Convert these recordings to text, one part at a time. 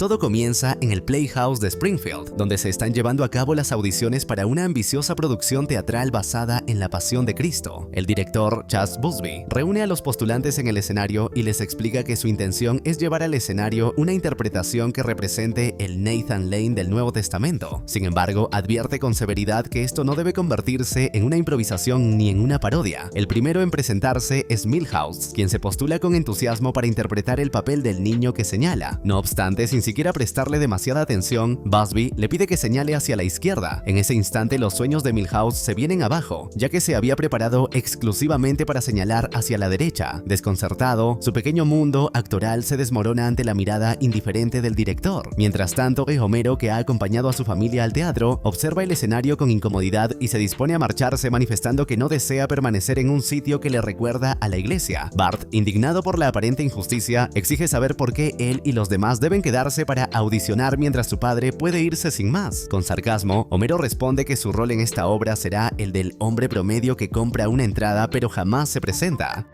Todo comienza en el Playhouse de Springfield, donde se están llevando a cabo las audiciones para una ambiciosa producción teatral basada en la Pasión de Cristo. El director, Chas Busby, reúne a los postulantes en el escenario y les explica que su intención es llevar al escenario una interpretación que represente el Nathan Lane del Nuevo Testamento. Sin embargo, advierte con severidad que esto no debe convertirse en una improvisación ni en una parodia. El primero en presentarse es Milhouse, quien se postula con entusiasmo para interpretar el papel del niño que señala. No obstante, sin siquiera prestarle demasiada atención, Busby le pide que señale hacia la izquierda. En ese instante, los sueños de Milhouse se vienen abajo, ya que se había preparado exclusivamente para señalar hacia la derecha. Desconcertado, su pequeño mundo actoral se desmorona ante la mirada indiferente del director. Mientras tanto, Homero, que ha acompañado a su familia al teatro, observa el escenario con incomodidad y se dispone a marcharse, manifestando que no desea permanecer en un sitio que le recuerda a la iglesia. Bart, indignado por la aparente injusticia, exige saber por qué él y los demás deben quedarse para audicionar mientras su padre puede irse sin más. Con sarcasmo, Homero responde que su rol en esta obra será el del hombre promedio que compra una entrada pero jamás se presenta.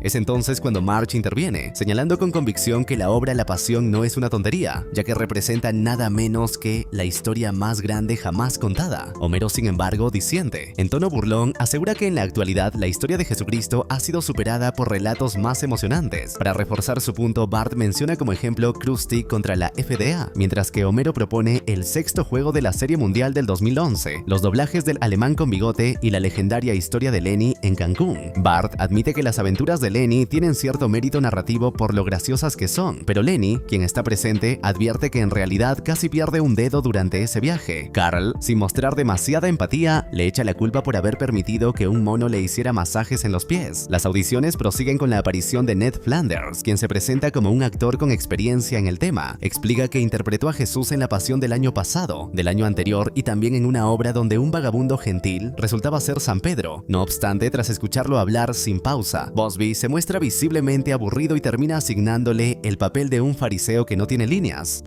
Es entonces cuando Marge interviene, señalando con convicción que la obra La Pasión no es una tontería, ya que representa nada menos que la historia más grande jamás contada. Homero, sin embargo, disiente. En tono burlón, asegura que en la actualidad la historia de Jesucristo ha sido superada por relatos más emocionantes. Para reforzar su punto, Bart menciona como ejemplo Krusty contra la FDA, mientras que Homero propone el sexto juego de la Serie Mundial del 2011, los doblajes del alemán con bigote y la legendaria historia de Lenny en Cancún. Bart admite que las aventuras de Lenny tienen cierto mérito narrativo por lo graciosas que son, pero Lenny, quien está presente, advierte que en realidad casi pierde un dedo durante ese viaje. Carl, sin mostrar demasiada empatía, le echa la culpa por haber permitido que un mono le hiciera masajes en los pies. Las audiciones prosiguen con la aparición de Ned Flanders, quien se presenta como un actor con experiencia en el tema. Explica que interpretó a Jesús en La Pasión del año pasado, del año anterior y también en una obra donde un vagabundo gentil resultaba ser San Pedro. No obstante, tras escucharlo hablar sin pausa, Busby se muestra visiblemente aburrido y termina asignándole el papel de un fariseo que no tiene líneas.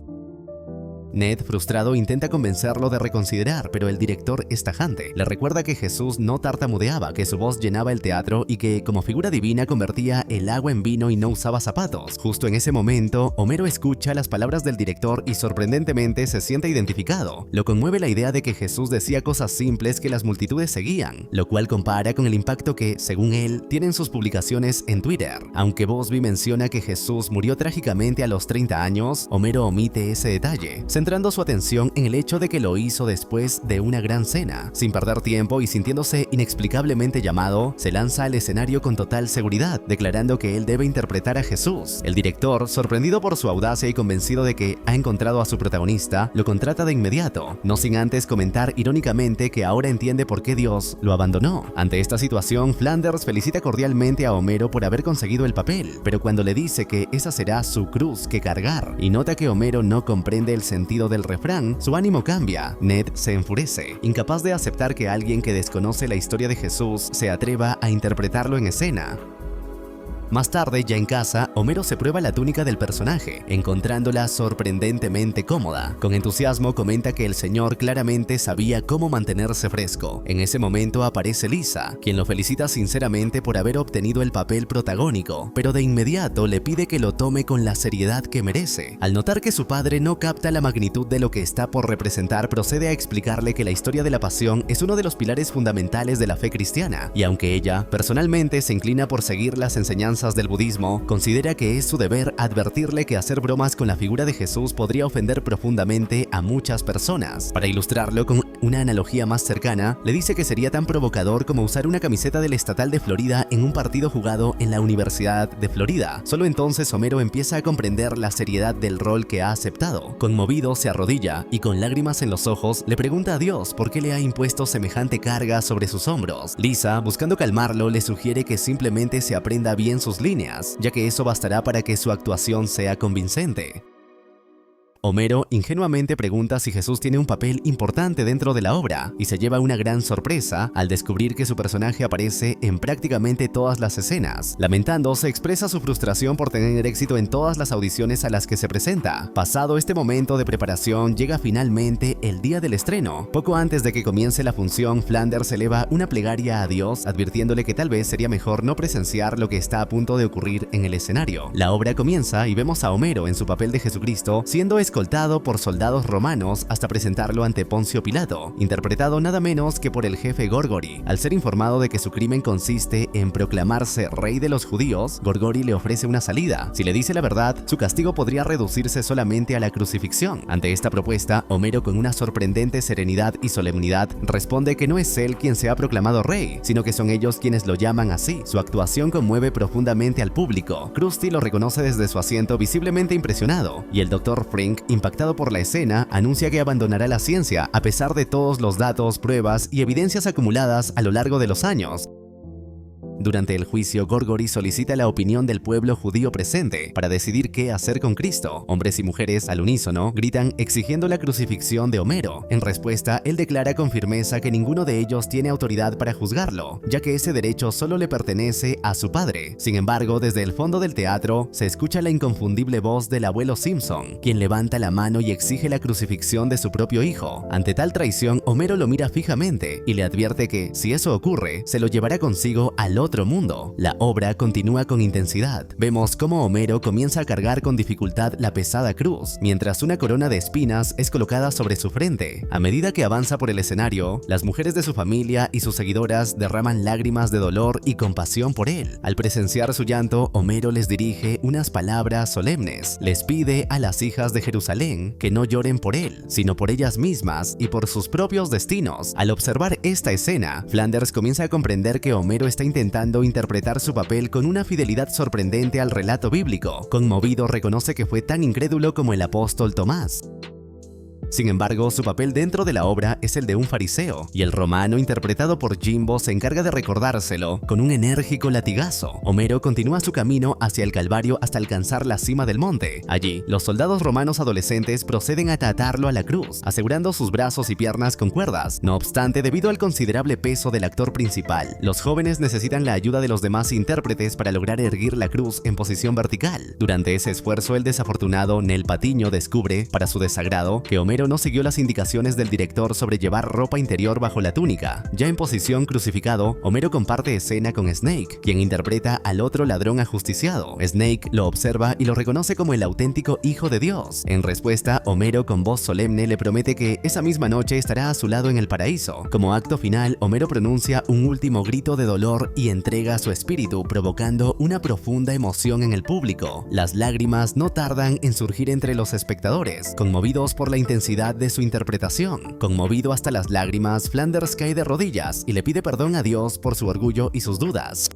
Ned, frustrado, intenta convencerlo de reconsiderar, pero el director es tajante. Le recuerda que Jesús no tartamudeaba, que su voz llenaba el teatro y que, como figura divina, convertía el agua en vino y no usaba zapatos. Justo en ese momento, Homero escucha las palabras del director y sorprendentemente se siente identificado. Lo conmueve la idea de que Jesús decía cosas simples que las multitudes seguían, lo cual compara con el impacto que, según él, tienen sus publicaciones en Twitter. Aunque Busby menciona que Jesús murió trágicamente a los 30 años, Homero omite ese detalle, centrando su atención en el hecho de que lo hizo después de una gran cena. Sin perder tiempo y sintiéndose inexplicablemente llamado, se lanza al escenario con total seguridad, declarando que él debe interpretar a Jesús. El director, sorprendido por su audacia y convencido de que ha encontrado a su protagonista, lo contrata de inmediato, no sin antes comentar irónicamente que ahora entiende por qué Dios lo abandonó. Ante esta situación, Flanders felicita cordialmente a Homero por haber conseguido el papel, pero cuando le dice que esa será su cruz que cargar y nota que Homero no comprende el sentido del refrán, su ánimo cambia. Ned se enfurece, incapaz de aceptar que alguien que desconoce la historia de Jesús se atreva a interpretarlo en escena. Más tarde, ya en casa, Homero se prueba la túnica del personaje, encontrándola sorprendentemente cómoda. Con entusiasmo comenta que el señor claramente sabía cómo mantenerse fresco. En ese momento aparece Lisa, quien lo felicita sinceramente por haber obtenido el papel protagónico, pero de inmediato le pide que lo tome con la seriedad que merece. Al notar que su padre no capta la magnitud de lo que está por representar, procede a explicarle que la historia de la Pasión es uno de los pilares fundamentales de la fe cristiana, y aunque ella, personalmente, se inclina por seguir las enseñanzas del budismo, considera que es su deber advertirle que hacer bromas con la figura de Jesús podría ofender profundamente a muchas personas. Para ilustrarlo con una analogía más cercana, le dice que sería tan provocador como usar una camiseta del Estatal de Florida en un partido jugado en la Universidad de Florida. Solo entonces Homero empieza a comprender la seriedad del rol que ha aceptado. Conmovido, se arrodilla y con lágrimas en los ojos le pregunta a Dios por qué le ha impuesto semejante carga sobre sus hombros. Lisa, buscando calmarlo, le sugiere que simplemente se aprenda bien sus líneas, ya que eso bastará para que su actuación sea convincente. Homero ingenuamente pregunta si Jesús tiene un papel importante dentro de la obra y se lleva una gran sorpresa al descubrir que su personaje aparece en prácticamente todas las escenas. Lamentando, se expresa su frustración por tener éxito en todas las audiciones a las que se presenta. Pasado este momento de preparación, llega finalmente el día del estreno. Poco antes de que comience la función, Flanders eleva una plegaria a Dios, advirtiéndole que tal vez sería mejor no presenciar lo que está a punto de ocurrir en el escenario. La obra comienza y vemos a Homero en su papel de Jesucristo siendo escoltado por soldados romanos hasta presentarlo ante Poncio Pilato, interpretado nada menos que por el jefe Gorgori. Al ser informado de que su crimen consiste en proclamarse rey de los judíos, Gorgori le ofrece una salida. Si le dice la verdad, su castigo podría reducirse solamente a la crucifixión. Ante esta propuesta, Homero, con una sorprendente serenidad y solemnidad, responde que no es él quien se ha proclamado rey, sino que son ellos quienes lo llaman así. Su actuación conmueve profundamente al público. Krusty lo reconoce desde su asiento, visiblemente impresionado, y el Dr. Frink, impactado por la escena, anuncia que abandonará la ciencia a pesar de todos los datos, pruebas y evidencias acumuladas a lo largo de los años. Durante el juicio, Gorgori solicita la opinión del pueblo judío presente para decidir qué hacer con Cristo. Hombres y mujeres, al unísono, gritan exigiendo la crucifixión de Homero. En respuesta, él declara con firmeza que ninguno de ellos tiene autoridad para juzgarlo, ya que ese derecho solo le pertenece a su padre. Sin embargo, desde el fondo del teatro, se escucha la inconfundible voz del abuelo Simpson, quien levanta la mano y exige la crucifixión de su propio hijo. Ante tal traición, Homero lo mira fijamente y le advierte que, si eso ocurre, se lo llevará consigo al otro mundo. La obra continúa con intensidad. Vemos cómo Homero comienza a cargar con dificultad la pesada cruz, mientras una corona de espinas es colocada sobre su frente. A medida que avanza por el escenario, las mujeres de su familia y sus seguidoras derraman lágrimas de dolor y compasión por él. Al presenciar su llanto, Homero les dirige unas palabras solemnes. Les pide a las hijas de Jerusalén que no lloren por él, sino por ellas mismas y por sus propios destinos. Al observar esta escena, Flanders comienza a comprender que Homero está intentando interpretar su papel con una fidelidad sorprendente al relato bíblico. Conmovido, reconoce que fue tan incrédulo como el apóstol Tomás. Sin embargo, su papel dentro de la obra es el de un fariseo, y el romano interpretado por Jimbo se encarga de recordárselo con un enérgico latigazo. Homero continúa su camino hacia el Calvario hasta alcanzar la cima del monte. Allí, los soldados romanos adolescentes proceden a atarlo a la cruz, asegurando sus brazos y piernas con cuerdas. No obstante, debido al considerable peso del actor principal, los jóvenes necesitan la ayuda de los demás intérpretes para lograr erguir la cruz en posición vertical. Durante ese esfuerzo, el desafortunado Nel Patiño descubre, para su desagrado, que Homero no siguió las indicaciones del director sobre llevar ropa interior bajo la túnica. Ya en posición crucificado, Homero comparte escena con Snake, quien interpreta al otro ladrón ajusticiado. Snake lo observa y lo reconoce como el auténtico Hijo de Dios. En respuesta, Homero con voz solemne le promete que esa misma noche estará a su lado en el paraíso. Como acto final, Homero pronuncia un último grito de dolor y entrega su espíritu, provocando una profunda emoción en el público. Las lágrimas no tardan en surgir entre los espectadores, conmovidos por la intensidad de su interpretación. Conmovido hasta las lágrimas, Flanders cae de rodillas y le pide perdón a Dios por su orgullo y sus dudas.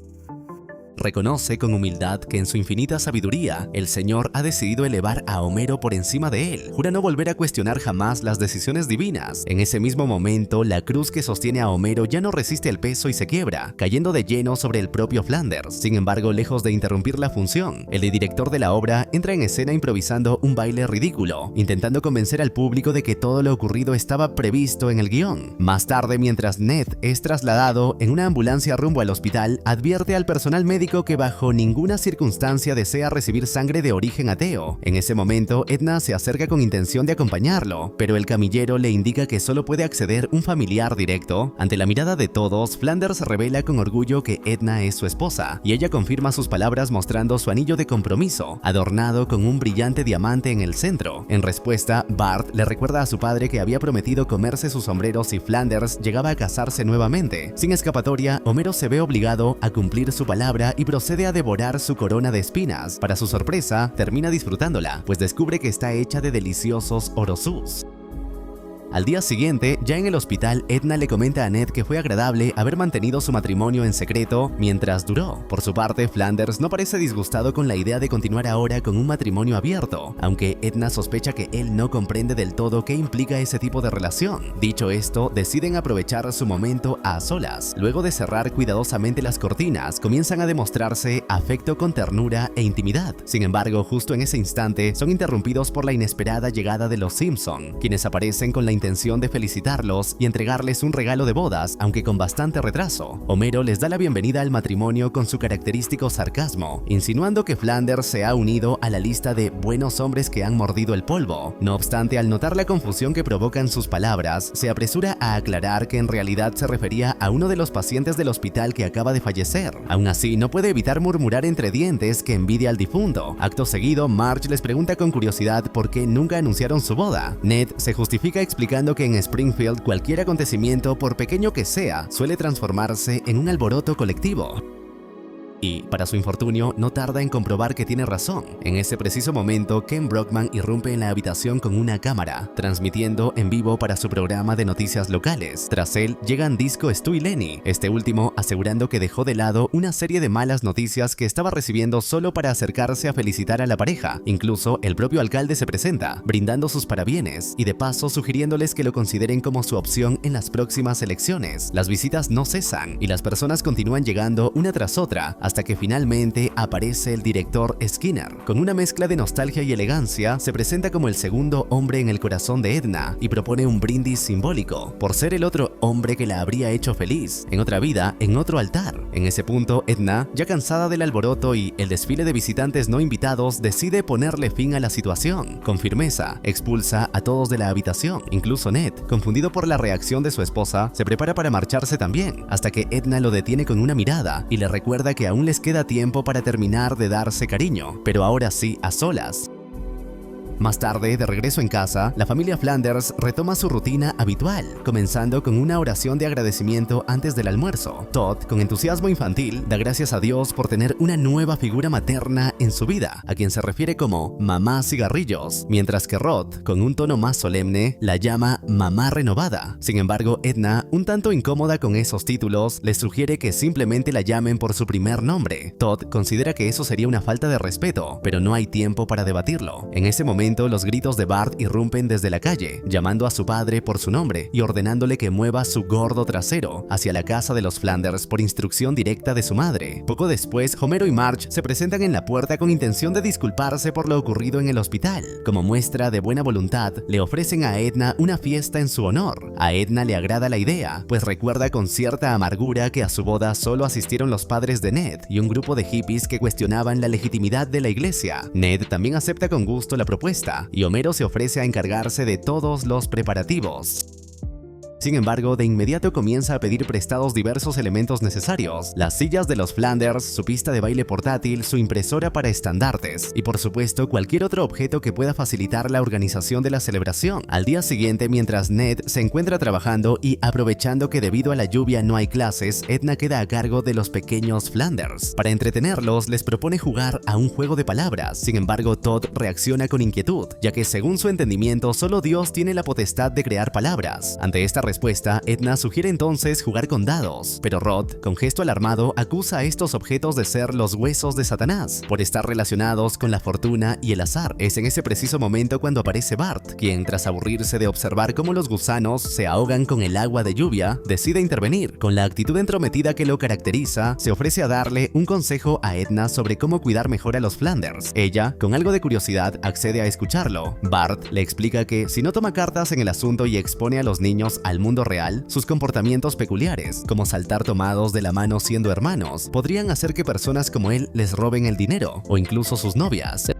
Reconoce con humildad que en su infinita sabiduría, el Señor ha decidido elevar a Homero por encima de él. Jura no volver a cuestionar jamás las decisiones divinas. En ese mismo momento, la cruz que sostiene a Homero ya no resiste el peso y se quiebra, cayendo de lleno sobre el propio Flanders. Sin embargo, lejos de interrumpir la función, el director de la obra entra en escena improvisando un baile ridículo, intentando convencer al público de que todo lo ocurrido estaba previsto en el guión. Más tarde, mientras Ned es trasladado en una ambulancia rumbo al hospital, advierte al personal médico que bajo ninguna circunstancia desea recibir sangre de origen ateo. En ese momento, Edna se acerca con intención de acompañarlo, pero el camillero le indica que solo puede acceder un familiar directo. Ante la mirada de todos, Flanders revela con orgullo que Edna es su esposa, y ella confirma sus palabras mostrando su anillo de compromiso, adornado con un brillante diamante en el centro. En respuesta, Bart le recuerda a su padre que había prometido comerse sus sombreros si Flanders llegaba a casarse nuevamente. Sin escapatoria, Homero se ve obligado a cumplir su palabra y procede a devorar su corona de espinas. Para su sorpresa, termina disfrutándola, pues descubre que está hecha de deliciosos orosús. Al día siguiente, ya en el hospital, Edna le comenta a Ned que fue agradable haber mantenido su matrimonio en secreto mientras duró. Por su parte, Flanders no parece disgustado con la idea de continuar ahora con un matrimonio abierto, aunque Edna sospecha que él no comprende del todo qué implica ese tipo de relación. Dicho esto, deciden aprovechar su momento a solas. Luego de cerrar cuidadosamente las cortinas, comienzan a demostrarse afecto con ternura e intimidad. Sin embargo, justo en ese instante, son interrumpidos por la inesperada llegada de los Simpson, quienes aparecen con la intención de felicitarlos y entregarles un regalo de bodas, aunque con bastante retraso. Homero les da la bienvenida al matrimonio con su característico sarcasmo, insinuando que Flanders se ha unido a la lista de buenos hombres que han mordido el polvo. No obstante, al notar la confusión que provocan sus palabras, se apresura a aclarar que en realidad se refería a uno de los pacientes del hospital que acaba de fallecer. Aún así, no puede evitar murmurar entre dientes que envidia al difunto. Acto seguido, Marge les pregunta con curiosidad por qué nunca anunciaron su boda. Ned se justifica explicando que en Springfield cualquier acontecimiento, por pequeño que sea, suele transformarse en un alboroto colectivo. Y, para su infortunio, no tarda en comprobar que tiene razón. En ese preciso momento, Ken Brockman irrumpe en la habitación con una cámara, transmitiendo en vivo para su programa de noticias locales. Tras él, llegan Disco, Stu y Lenny, este último asegurando que dejó de lado una serie de malas noticias que estaba recibiendo solo para acercarse a felicitar a la pareja. Incluso el propio alcalde se presenta, brindando sus parabienes y de paso sugiriéndoles que lo consideren como su opción en las próximas elecciones. Las visitas no cesan y las personas continúan llegando una tras otra, hasta que finalmente aparece el director Skinner. Con una mezcla de nostalgia y elegancia, se presenta como el segundo hombre en el corazón de Edna y propone un brindis simbólico, por ser el otro hombre que la habría hecho feliz, en otra vida, en otro altar. En ese punto, Edna, ya cansada del alboroto y el desfile de visitantes no invitados, decide ponerle fin a la situación. Con firmeza, expulsa a todos de la habitación. Incluso Ned, confundido por la reacción de su esposa, se prepara para marcharse también, hasta que Edna lo detiene con una mirada y le recuerda que aún les queda tiempo para terminar de darse cariño, pero ahora sí a solas. Más tarde, de regreso en casa, la familia Flanders retoma su rutina habitual, comenzando con una oración de agradecimiento antes del almuerzo. Todd, con entusiasmo infantil, da gracias a Dios por tener una nueva figura materna en su vida, a quien se refiere como Mamá Cigarrillos, mientras que Rod, con un tono más solemne, la llama Mamá Renovada. Sin embargo, Edna, un tanto incómoda con esos títulos, les sugiere que simplemente la llamen por su primer nombre. Todd considera que eso sería una falta de respeto, pero no hay tiempo para debatirlo. En ese momento, los gritos de Bart irrumpen desde la calle, llamando a su padre por su nombre y ordenándole que mueva su gordo trasero hacia la casa de los Flanders por instrucción directa de su madre. Poco después, Homero y Marge se presentan en la puerta con intención de disculparse por lo ocurrido en el hospital. Como muestra de buena voluntad, le ofrecen a Edna una fiesta en su honor. A Edna le agrada la idea, pues recuerda con cierta amargura que a su boda solo asistieron los padres de Ned y un grupo de hippies que cuestionaban la legitimidad de la iglesia. Ned también acepta con gusto la propuesta, y Homero se ofrece a encargarse de todos los preparativos. Sin embargo, de inmediato comienza a pedir prestados diversos elementos necesarios: las sillas de los Flanders, su pista de baile portátil, su impresora para estandartes y por supuesto cualquier otro objeto que pueda facilitar la organización de la celebración. Al día siguiente, mientras Ned se encuentra trabajando y aprovechando que debido a la lluvia no hay clases, Edna queda a cargo de los pequeños Flanders. Para entretenerlos, les propone jugar a un juego de palabras. Sin embargo, Todd reacciona con inquietud, ya que según su entendimiento, solo Dios tiene la potestad de crear palabras. Ante esta respuesta, Edna sugiere entonces jugar con dados, pero Rod, con gesto alarmado, acusa a estos objetos de ser los huesos de Satanás, por estar relacionados con la fortuna y el azar. Es en ese preciso momento cuando aparece Bart, quien, tras aburrirse de observar cómo los gusanos se ahogan con el agua de lluvia, decide intervenir. Con la actitud entrometida que lo caracteriza, se ofrece a darle un consejo a Edna sobre cómo cuidar mejor a los Flanders. Ella, con algo de curiosidad, accede a escucharlo. Bart le explica que si no toma cartas en el asunto y expone a los niños al mundo real, sus comportamientos peculiares, como saltar tomados de la mano siendo hermanos, podrían hacer que personas como él les roben el dinero o incluso sus novias.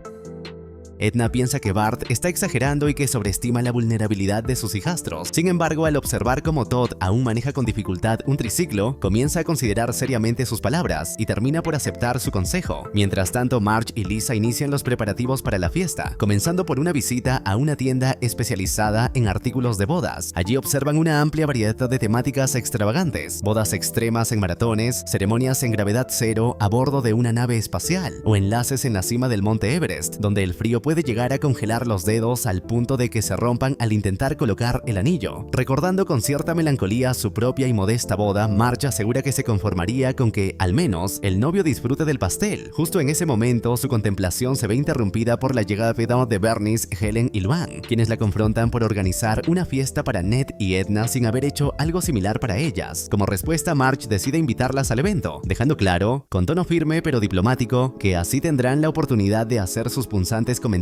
Edna piensa que Bart está exagerando y que sobreestima la vulnerabilidad de sus hijastros. Sin embargo, al observar cómo Todd aún maneja con dificultad un triciclo, comienza a considerar seriamente sus palabras y termina por aceptar su consejo. Mientras tanto, Marge y Lisa inician los preparativos para la fiesta, comenzando por una visita a una tienda especializada en artículos de bodas. Allí observan una amplia variedad de temáticas extravagantes: bodas extremas en maratones, ceremonias en gravedad cero a bordo de una nave espacial o enlaces en la cima del monte Everest, donde el frío puede puede llegar a congelar los dedos al punto de que se rompan al intentar colocar el anillo. Recordando con cierta melancolía su propia y modesta boda, Marge asegura que se conformaría con que, al menos, el novio disfrute del pastel. Justo en ese momento, su contemplación se ve interrumpida por la llegada de Bernice, Helen y Luann, quienes la confrontan por organizar una fiesta para Ned y Edna sin haber hecho algo similar para ellas. Como respuesta, Marge decide invitarlas al evento, dejando claro, con tono firme pero diplomático, que así tendrán la oportunidad de hacer sus punzantes comentarios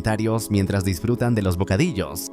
mientras disfrutan de los bocadillos.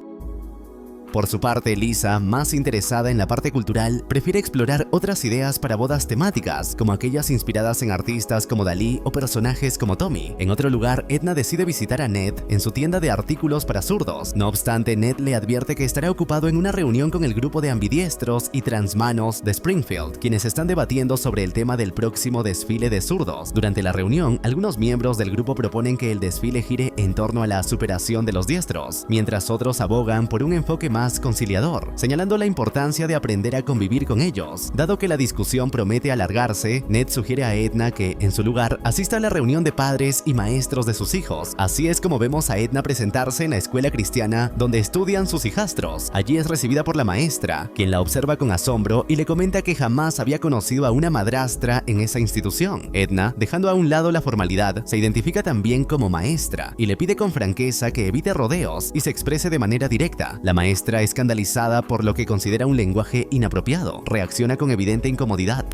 Por su parte, Lisa, más interesada en la parte cultural, prefiere explorar otras ideas para bodas temáticas, como aquellas inspiradas en artistas como Dalí o personajes como Tommy. En otro lugar, Edna decide visitar a Ned en su tienda de artículos para zurdos. No obstante, Ned le advierte que estará ocupado en una reunión con el grupo de ambidiestros y transmanos de Springfield, quienes están debatiendo sobre el tema del próximo desfile de zurdos. Durante la reunión, algunos miembros del grupo proponen que el desfile gire en torno a la superación de los diestros, mientras otros abogan por un enfoque más conciliador, señalando la importancia de aprender a convivir con ellos. Dado que la discusión promete alargarse, Ned sugiere a Edna que, en su lugar, asista a la reunión de padres y maestros de sus hijos. Así es como vemos a Edna presentarse en la escuela cristiana donde estudian sus hijastros. Allí es recibida por la maestra, quien la observa con asombro y le comenta que jamás había conocido a una madrastra en esa institución. Edna, dejando a un lado la formalidad, se identifica también como maestra y le pide con franqueza que evite rodeos y se exprese de manera directa. La maestra, escandalizada por lo que considera un lenguaje inapropiado, reacciona con evidente incomodidad.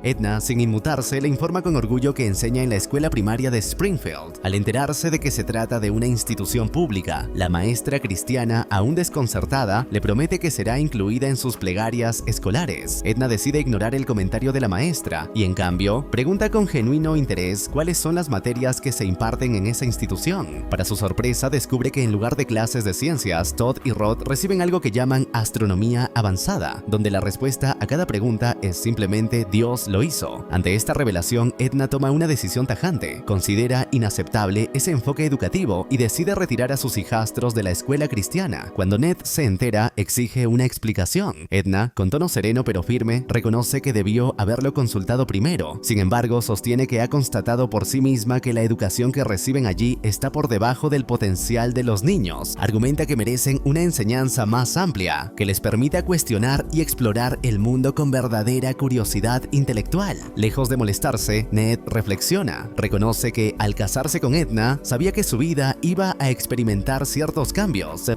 Edna, sin inmutarse, le informa con orgullo que enseña en la escuela primaria de Springfield. Al enterarse de que se trata de una institución pública, la maestra cristiana, aún desconcertada, le promete que será incluida en sus plegarias escolares. Edna decide ignorar el comentario de la maestra y, en cambio, pregunta con genuino interés cuáles son las materias que se imparten en esa institución. Para su sorpresa, descubre que en lugar de clases de ciencias, Todd y Rod reciben algo que llaman astronomía avanzada, donde la respuesta a cada pregunta es simplemente Dios lo hizo. Ante esta revelación, Edna toma una decisión tajante, considera inaceptable ese enfoque educativo y decide retirar a sus hijastros de la escuela cristiana. Cuando Ned se entera, exige una explicación. Edna, con tono sereno pero firme, reconoce que debió haberlo consultado primero. Sin embargo, sostiene que ha constatado por sí misma que la educación que reciben allí está por debajo del potencial de los niños. Argumenta que merecen una enseñanza más amplia, que les permita cuestionar y explorar el mundo con verdadera curiosidad intelectual. Lejos de molestarse, Ned reflexiona. Reconoce que, al casarse con Edna, sabía que su vida iba a experimentar ciertos cambios.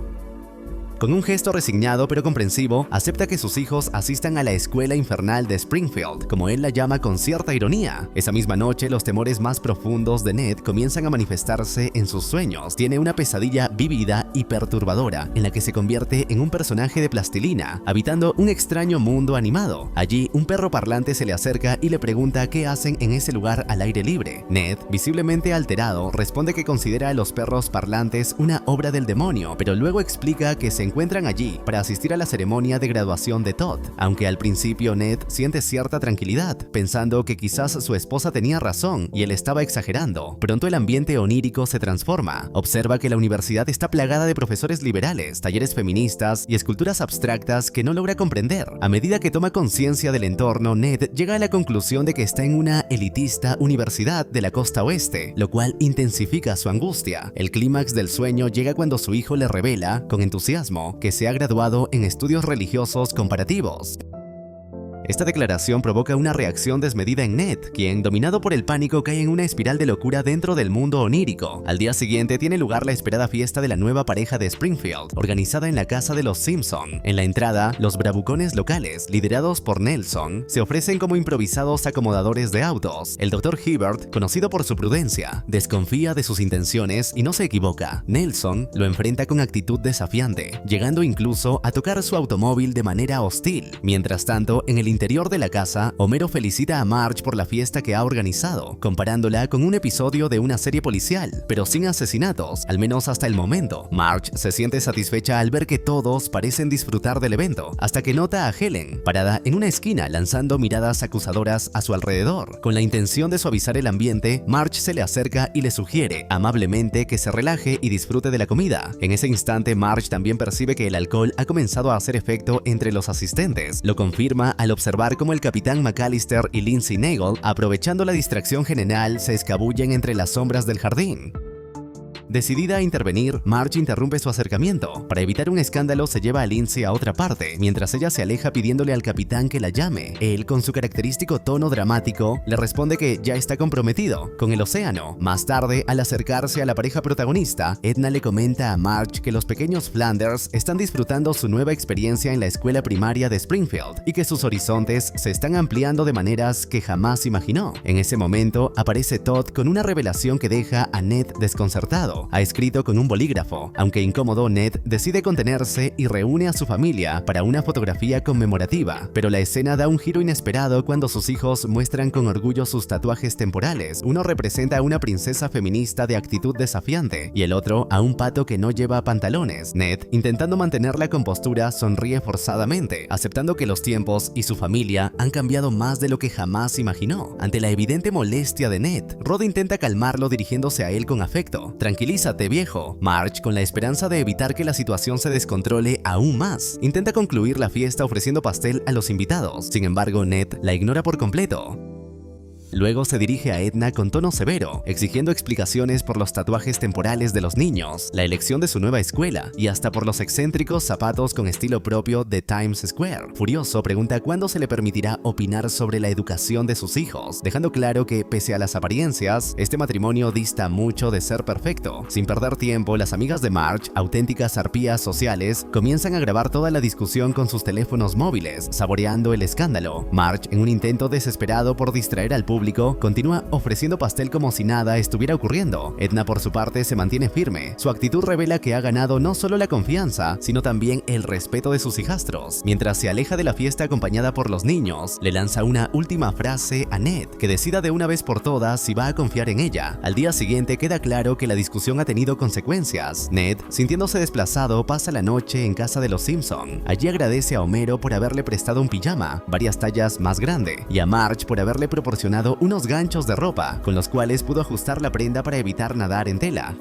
Con un gesto resignado pero comprensivo, acepta que sus hijos asistan a la escuela infernal de Springfield, como él la llama con cierta ironía. Esa misma noche, los temores más profundos de Ned comienzan a manifestarse en sus sueños. Tiene una pesadilla vívida y perturbadora, en la que se convierte en un personaje de plastilina, habitando un extraño mundo animado. Allí, un perro parlante se le acerca y le pregunta qué hacen en ese lugar al aire libre. Ned, visiblemente alterado, responde que considera a los perros parlantes una obra del demonio, pero luego explica que se encuentran allí para asistir a la ceremonia de graduación de Todd, aunque al principio Ned siente cierta tranquilidad, pensando que quizás su esposa tenía razón y él estaba exagerando. Pronto el ambiente onírico se transforma. Observa que la universidad está plagada de profesores liberales, talleres feministas y esculturas abstractas que no logra comprender. A medida que toma conciencia del entorno, Ned llega a la conclusión de que está en una elitista universidad de la costa oeste, lo cual intensifica su angustia. El clímax del sueño llega cuando su hijo le revela, con entusiasmo, que se ha graduado en estudios religiosos comparativos. Esta declaración provoca una reacción desmedida en Ned, quien, dominado por el pánico, cae en una espiral de locura dentro del mundo onírico. Al día siguiente tiene lugar la esperada fiesta de la nueva pareja de Springfield, organizada en la casa de los Simpson. En la entrada, los bravucones locales, liderados por Nelson, se ofrecen como improvisados acomodadores de autos. El Dr. Hibbert, conocido por su prudencia, desconfía de sus intenciones y no se equivoca. Nelson lo enfrenta con actitud desafiante, llegando incluso a tocar su automóvil de manera hostil. Mientras tanto, en el interior de la casa, Homero felicita a Marge por la fiesta que ha organizado, comparándola con un episodio de una serie policial, pero sin asesinatos, al menos hasta el momento. Marge se siente satisfecha al ver que todos parecen disfrutar del evento, hasta que nota a Helen, parada en una esquina lanzando miradas acusadoras a su alrededor. Con la intención de suavizar el ambiente, Marge se le acerca y le sugiere amablemente que se relaje y disfrute de la comida. En ese instante, Marge también percibe que el alcohol ha comenzado a hacer efecto entre los asistentes. Lo confirma al observar cómo el capitán McAllister y Lindsay Naegle, aprovechando la distracción general, se escabullen entre las sombras del jardín. Decidida a intervenir, Marge interrumpe su acercamiento. Para evitar un escándalo, se lleva a Lindsay a otra parte, mientras ella se aleja pidiéndole al capitán que la llame. Él, con su característico tono dramático, le responde que ya está comprometido con el océano. Más tarde, al acercarse a la pareja protagonista, Edna le comenta a Marge que los pequeños Flanders están disfrutando su nueva experiencia en la escuela primaria de Springfield y que sus horizontes se están ampliando de maneras que jamás imaginó. En ese momento, aparece Todd con una revelación que deja a Ned desconcertado. Ha escrito con un bolígrafo. Aunque incómodo, Ned decide contenerse y reúne a su familia para una fotografía conmemorativa, pero la escena da un giro inesperado cuando sus hijos muestran con orgullo sus tatuajes temporales. Uno representa a una princesa feminista de actitud desafiante y el otro a un pato que no lleva pantalones. Ned, intentando mantener la compostura, sonríe forzadamente, aceptando que los tiempos y su familia han cambiado más de lo que jamás imaginó. Ante la evidente molestia de Ned, Rod intenta calmarlo dirigiéndose a él con afecto. «Tranquilízate, viejo». Marge, con la esperanza de evitar que la situación se descontrole aún más, intenta concluir la fiesta ofreciendo pastel a los invitados. Sin embargo, Ned la ignora por completo. Luego se dirige a Edna con tono severo, exigiendo explicaciones por los tatuajes temporales de los niños, la elección de su nueva escuela y hasta por los excéntricos zapatos con estilo propio de Times Square. Furioso, pregunta cuándo se le permitirá opinar sobre la educación de sus hijos, dejando claro que, pese a las apariencias, este matrimonio dista mucho de ser perfecto. Sin perder tiempo, las amigas de Marge, auténticas arpías sociales, comienzan a grabar toda la discusión con sus teléfonos móviles, saboreando el escándalo. Marge, en un intento desesperado por distraer al público, continúa ofreciendo pastel como si nada estuviera ocurriendo. Edna, por su parte, se mantiene firme. Su actitud revela que ha ganado no solo la confianza, sino también el respeto de sus hijastros. Mientras se aleja de la fiesta acompañada por los niños, le lanza una última frase a Ned, que decida de una vez por todas si va a confiar en ella. Al día siguiente queda claro que la discusión ha tenido consecuencias. Ned, sintiéndose desplazado, pasa la noche en casa de los Simpson. Allí agradece a Homero por haberle prestado un pijama, varias tallas más grande, y a Marge por haberle proporcionado unos ganchos de ropa, con los cuales pudo ajustar la prenda para evitar nadar en tela.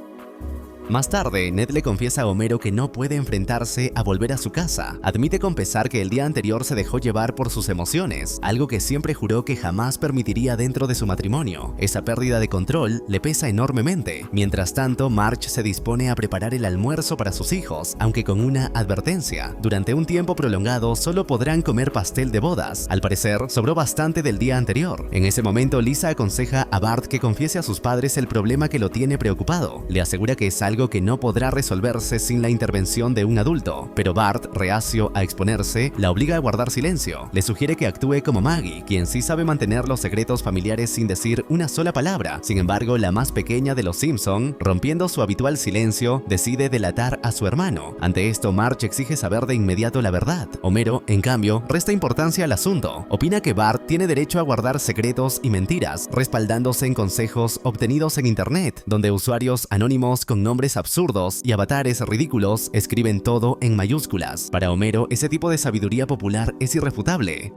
Más tarde, Ned le confiesa a Homero que no puede enfrentarse a volver a su casa. Admite con pesar que el día anterior se dejó llevar por sus emociones, algo que siempre juró que jamás permitiría dentro de su matrimonio. Esa pérdida de control le pesa enormemente. Mientras tanto, Marge se dispone a preparar el almuerzo para sus hijos, aunque con una advertencia. Durante un tiempo prolongado solo podrán comer pastel de bodas. Al parecer, sobró bastante del día anterior. En ese momento, Lisa aconseja a Bart que confiese a sus padres el problema que lo tiene preocupado. Le asegura que es algo que no podrá resolverse sin la intervención de un adulto, pero Bart, reacio a exponerse, la obliga a guardar silencio. Le sugiere que actúe como Maggie, quien sí sabe mantener los secretos familiares sin decir una sola palabra. Sin embargo, la más pequeña de los Simpson, rompiendo su habitual silencio, decide delatar a su hermano. Ante esto, Marge exige saber de inmediato la verdad. Homero, en cambio, resta importancia al asunto. Opina que Bart tiene derecho a guardar secretos y mentiras, respaldándose en consejos obtenidos en internet, donde usuarios anónimos con nombres absurdos y avatares ridículos escriben todo en mayúsculas. Para Homero, ese tipo de sabiduría popular es irrefutable.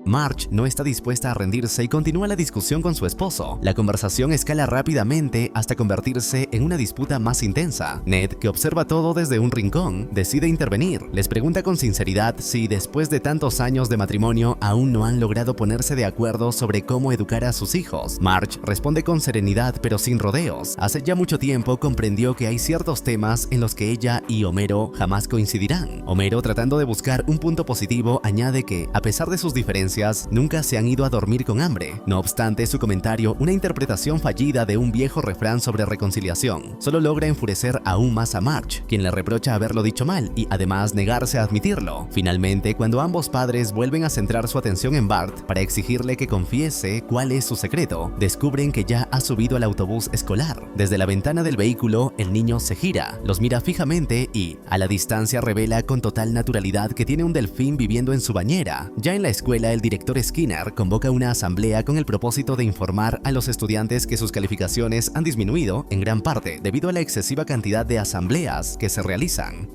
Marge no está dispuesta a rendirse y continúa la discusión con su esposo. La conversación escala rápidamente hasta convertirse en una disputa más intensa. Ned, que observa todo desde un rincón, decide intervenir. Les pregunta con sinceridad si, después de tantos años de matrimonio, aún no han logrado ponerse de acuerdo sobre cómo educar a sus hijos. Marge responde con serenidad pero sin rodeos. Hace ya mucho tiempo comprendió que hay ciertos temas en los que ella y Homero jamás coincidirán. Homero, tratando de buscar un punto positivo, añade que, a pesar de sus diferencias, nunca se han ido a dormir con hambre. No obstante, su comentario, una interpretación fallida de un viejo refrán sobre reconciliación, solo logra enfurecer aún más a Marge, quien le reprocha haberlo dicho mal y además negarse a admitirlo. Finalmente, cuando ambos padres vuelven a centrar su atención en Bart para exigirle que confiese cuál es su secreto, descubren que ya ha subido al autobús escolar. Desde la ventana del vehículo, el niño se gira, los mira fijamente y, a la distancia, revela con total naturalidad que tiene un delfín viviendo en su bañera. Ya en la escuela, el director Skinner convoca una asamblea con el propósito de informar a los estudiantes que sus calificaciones han disminuido en gran parte debido a la excesiva cantidad de asambleas que se realizan.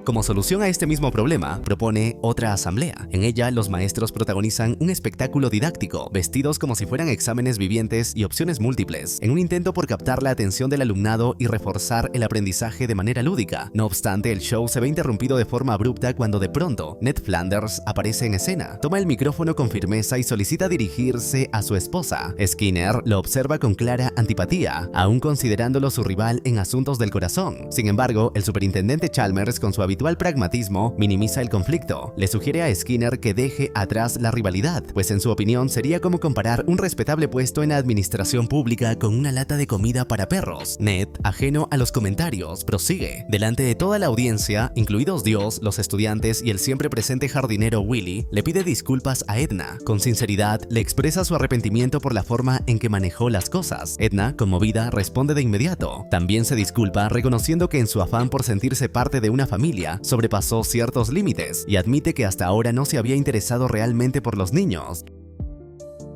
Como solución a este mismo problema, propone otra asamblea. En ella, los maestros protagonizan un espectáculo didáctico, vestidos como si fueran exámenes vivientes y opciones múltiples, en un intento por captar la atención del alumnado y reforzar el aprendizaje de manera lúdica. No obstante, el show se ve interrumpido de forma abrupta cuando de pronto Ned Flanders aparece en escena. Toma el micrófono con firmeza y solicita dirigirse a su esposa. Skinner lo observa con clara antipatía, aún considerándolo su rival en asuntos del corazón. Sin embargo, el superintendente Chalmers, con su habitual pragmatismo, minimiza el conflicto. Le sugiere a Skinner que deje atrás la rivalidad, pues en su opinión sería como comparar un respetable puesto en la administración pública con una lata de comida para perros. Ned, ajeno a los comentarios, prosigue. Delante de toda la audiencia, incluidos Dios, los estudiantes y el siempre presente jardinero Willy, le pide disculpas a Edna. Con sinceridad, le expresa su arrepentimiento por la forma en que manejó las cosas. Edna, conmovida, responde de inmediato. También se disculpa, reconociendo que en su afán por sentirse parte de una familia, sobrepasó ciertos límites y admite que hasta ahora no se había interesado realmente por los niños.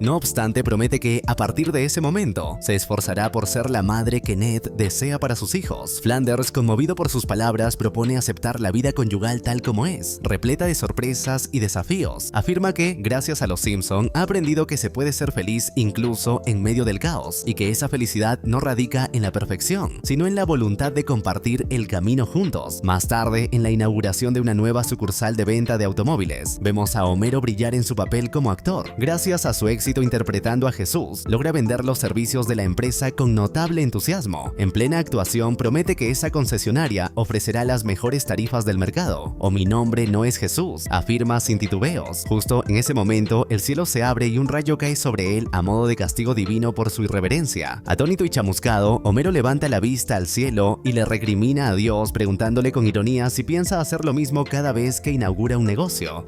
No obstante, promete que, a partir de ese momento, se esforzará por ser la madre que Ned desea para sus hijos. Flanders, conmovido por sus palabras, propone aceptar la vida conyugal tal como es, repleta de sorpresas y desafíos. Afirma que, gracias a los Simpson, ha aprendido que se puede ser feliz incluso en medio del caos, y que esa felicidad no radica en la perfección, sino en la voluntad de compartir el camino juntos. Más tarde, en la inauguración de una nueva sucursal de venta de automóviles, vemos a Homero brillar en su papel como actor. Gracias a su éxito interpretando a Jesús, logra vender los servicios de la empresa con notable entusiasmo. En plena actuación, promete que esa concesionaria ofrecerá las mejores tarifas del mercado. "O mi nombre no es Jesús", afirma sin titubeos. Justo en ese momento, el cielo se abre y un rayo cae sobre él a modo de castigo divino por su irreverencia. Atónito y chamuscado, Homero levanta la vista al cielo y le recrimina a Dios, preguntándole con ironía si piensa hacer lo mismo cada vez que inaugura un negocio.